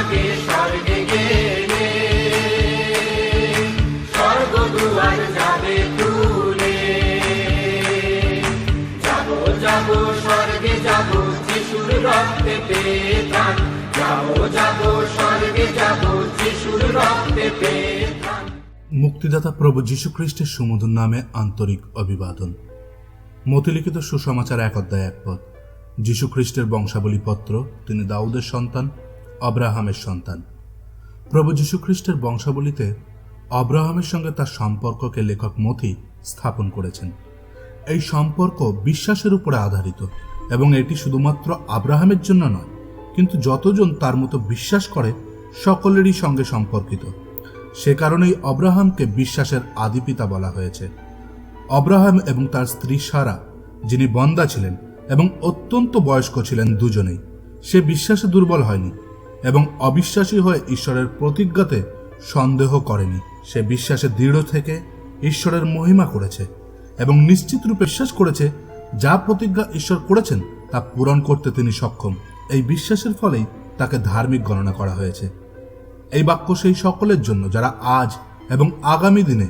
আগে স্বর্গে গেলে স্বর্গদুয়ার যাবে খুলে। যাব যাব স্বর্গে যাব যিশুর রক্তে পেয়ে ত্রাণ। যাব যাব স্বর্গে যাব যিশুর রক্তে পেয়ে ত্রাণ। মুক্তিদাতা প্রভু যীশু খ্রিস্টের সুমধুর নামে আন্তরিক অভিবাদন। মতিলিখিত সুসমাচার 1 অধ্যায় 1 পদ। যীশু খ্রিস্টের বংশাবলী পত্র। তিনি দাউদের সন্তান, আব্রাহামের সন্তান। প্রভু যীশু খ্রিস্টের বংশাবলীতে আব্রাহামের সঙ্গে তার সম্পর্ককে লেখক মতি স্থাপন করেছেন। এই সম্পর্ক বিশ্বাসের উপরে আধারিত এবং এটি শুধুমাত্র আব্রাহামের জন্য নয়, কিন্তু যতজন তার মতো বিশ্বাস করে সকলেরই সঙ্গে সম্পর্কিত। সে কারণেই আব্রাহামকে বিশ্বাসের আদিপিতা বলা হয়েছে। আব্রাহাম এবং তার স্ত্রী সারা, যিনি বন্দা ছিলেন এবং অত্যন্ত বয়স্ক ছিলেন, দুজনেই সে বিশ্বাসে দুর্বল হয়নি এবং অবিশ্বাসী হয়ে ঈশ্বরের প্রতিজ্ঞাতে সন্দেহ করেনি। সে বিশ্বাসে দৃঢ় থেকে ঈশ্বরের মহিমা করেছে এবং নিশ্চিত রূপে বিশ্বাস করেছে যা প্রতিজ্ঞা ঈশ্বর করেছেন তা পূরণ করতে তিনি সক্ষম। এই বিশ্বাসের ফলেই তাকে ধার্মিক গণনা করা হয়েছে। এই বাক্য সেই সকলের জন্য যারা আজ এবং আগামী দিনে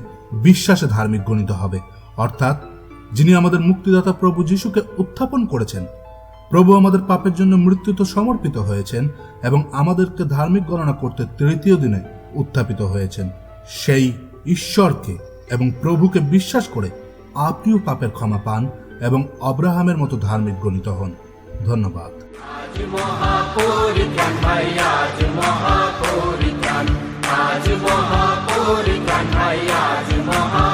বিশ্বাসে ধার্মিক গণিত হবে, অর্থাৎ যিনি আমাদের মুক্তিদাতা প্রভু যীশুকে উত্থাপন করেছেন। প্রভু আমাদের পাপের জন্য মৃত্যুতে সমর্পিত হয়েছেন এবং আমাদেরকে ধার্মিক গণনা করতে তৃতীয় দিনে উত্থাপিত হয়েছেন। সেই ঈশ্বরকে এবং প্রভুকে বিশ্বাস করে আপনিও পাপের ক্ষমা পান এবং আব্রাহামের মতো ধার্মিক গণিত হন। ধন্যবাদ। আজ মহাপরিত্রাণ ভাই, আজ মহাপরিত্রাণ, আজ মহাপরিত্রাণ ভাই, আজ মহা